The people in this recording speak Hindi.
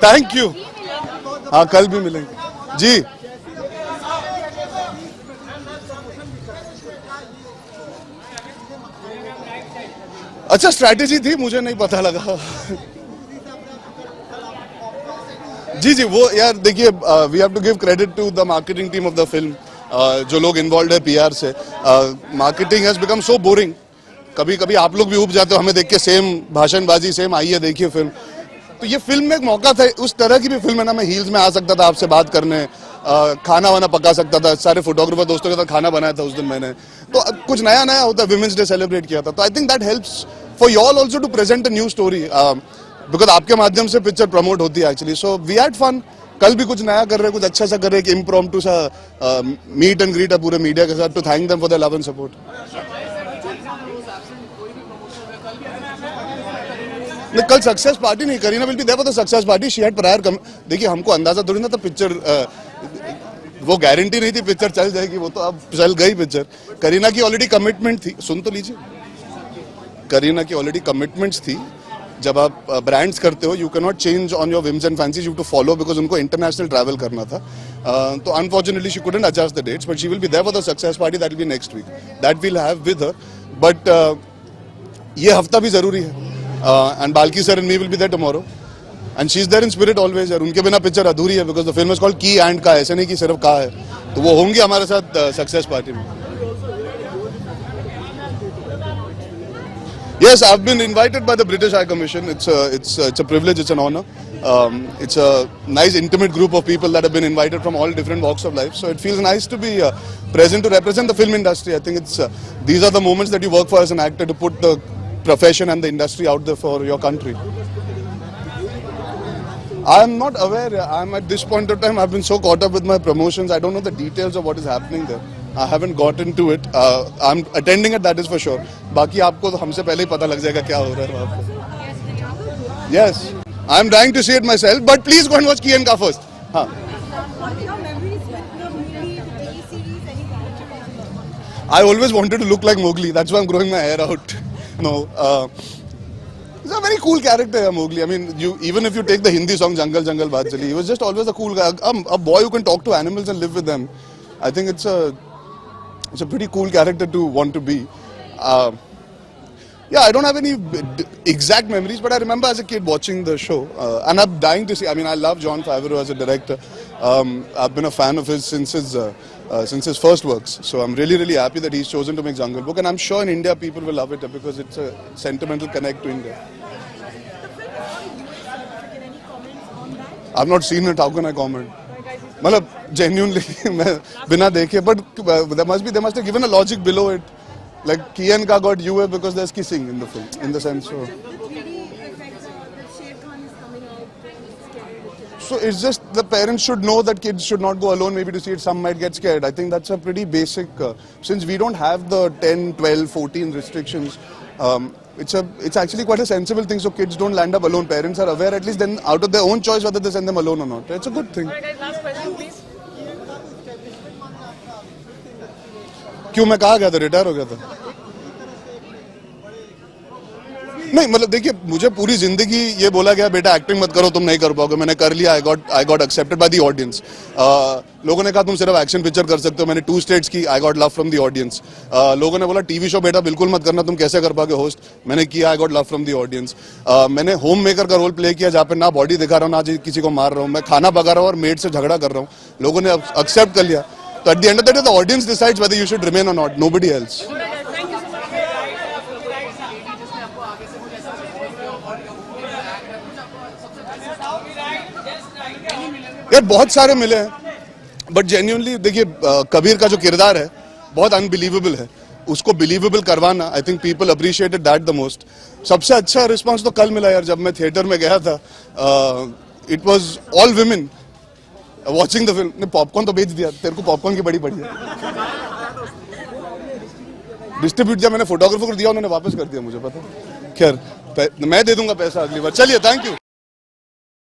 Thank you. हाँ कल भी मिलेंगे जी। अच्छा स्ट्रैटेजी थी, मुझे नहीं पता लगा। जी जी वो यार देखिए, we have to give credit to the marketing team of the film. जो लोग इन्वॉल्व है पीआर से, marketing has become so boring. कभी कभी आप लोग भी उब जाते हो हमें देख के, सेम भाषणबाजी, सेम आइए देखिए फिल्म। तो ये फिल्म में एक मौका था, उस तरह की भी फिल्म है ना, मैं हील्स में आ सकता था आपसे बात करने, खाना वाना पका सकता था, सारे फोटोग्राफर दोस्तों के साथ खाना बनाया था उस दिन मैंने। तो कुछ नया नया होता है, विमेंस डे सेलिब्रेट किया था, तो I think that helps for you all also to present a new story, because आपके माध्यम से पिक्चर प्रमोट होती है actually. So we had fun. कल भी कुछ नया कर रहे हैं, कुछ अच्छा सा कर रहे हैं, इम्प्रॉम्प्टू सा मीट एंड ग्रीट है पूरे मीडिया के साथ, to thank them for the love and support. नहीं कल सक्सेस पार्टी नहीं, Kareena will be there for the success party, she had prior. देखिए हमको अंदाजा थोड़ी ना था पिक्चर, वो गारंटी नहीं थी पिक्चर चल जाएगी, वो तो अब चल गई पिक्चर। करीना की ऑलरेडी कमिटमेंट थी, सुन तो लीजिए, करीना की ऑलरेडी कमिटमेंट्स थी। जब आप ब्रांड्स करते हो, you can not change on your whims and fancies, you to follow, because उनको इंटरनेशनल ट्रैवल करना था। तो unfortunately she couldn't adjust the dates, but she will be there for the success party, that will be next week, that will have with her. But ये हफ्ता भी जरूरी है, and Balki sir and me will be there tomorrow, and she is there in spirit always. और उनके बिना पिक्चर अधूरी है, because the film is called की एंड का, ऐसे नहीं कि सिर्फ का है। तो वो होंगे हमारे साथ सक्सेस पार्टी में। Yes, I've been invited by the British High Commission. It's a privilege, it's an honor. It's a nice intimate group of people that have been invited from all different walks of life. So it feels nice to be present to represent the film industry. I think these are the moments that you work for as an actor, to put the profession and the industry out there for your country. I'm not aware. I'm at this point of time, I've been so caught up with my promotions. I don't know the details of what is happening there. I haven't got into it. I'm attending it, that is for sure. बाकी आपको तो हमसे पहले ही पता लग जाएगा क्या हो रहा है वहाँ पे. Yes, I'm trying to see it myself, but please go and watch Ki and Ka first. हाँ. I always wanted to look like Mowgli. That's why I'm growing my hair out. No. He's a very cool character, Mowgli. I mean, even if you take the Hindi song Jungle Jungle Baat Chali, he was just always a cool guy, a boy who can talk to animals and live with them. I think it's a pretty cool character to want to be. Yeah, I don't have any exact memories, but I remember as a kid watching the show, and I'm dying to see. I mean, I love Jon Favreau as a director. I've been a fan of his since his first works. So I'm really, really happy that he's chosen to make Jungle Book, and I'm sure in India people will love it because it's a sentimental connect to India. I've not seen it. How can I comment? मतलब genuinely मैं बिना देखे, but there must have given a logic below it. Like Ki and Ka got UA because there's kissing in the film, in the sense. So it's just the parents should know that kids should not go alone maybe to see it. Some might get scared. I think that's a pretty basic, since we don't have the 10, 12, 14 restrictions, it's actually quite a sensible thing, so kids don't land up alone. Parents are aware at least then out of their own choice whether they send them alone or not. It's a good thing. Alright guys, last question please. क्यों मैं कहाँ गया था, रिटायर हो गया था? नहीं मतलब देखिए, मुझे पूरी जिंदगी ये बोला गया बेटा एक्टिंग मत करो, तुम नहीं कर पाओगे। मैंने कर लिया, I got accepted by the audience. लोगों ने कहा तुम सिर्फ एक्शन पिक्चर कर सकते हो, मैंने 2 स्टेट्स की, I got love from the audience. लोगों ने बोला टीवी शो बेटा बिल्कुल मत करना, तुम कैसे कर पाओगे होस्ट, मैंने किया, I got love from the audience. मैंने होम मेकर का रोल प्ले किया, जहाँ पे ना बॉडी दिखा रहा हूँ, ना किसी को मार रहा हूँ, मैं खाना पका रहा हूँ और मेड से झगड़ा कर रहा हूँ, लोगों ने एक्सेप्ट कर लिया। तो at the end of the day the audience decides whether you should remain और नॉट, नोबडी एल्स। यार बहुत सारे मिले हैं, बट जेन्युइनली देखिए कबीर का जो किरदार है बहुत अनबिलीवेबल है, उसको बिलीवेबल करवाना, I think people appreciated that the most. सबसे अच्छा रिस्पांस तो कल मिला यार, जब मैं थिएटर में गया था, it was all women watching the film. ने पॉपकॉर्न तो बेच दिया, तेरे को पॉपकॉर्न की बड़ी पड़ी है, डिस्ट्रीब्यूट दिया मैंने, फोटोग्राफर को दिया, उन्होंने वापस कर दिया मुझे, पता। खैर मैं दे दूंगा पैसा अगली बार। चलिए, थैंक यू।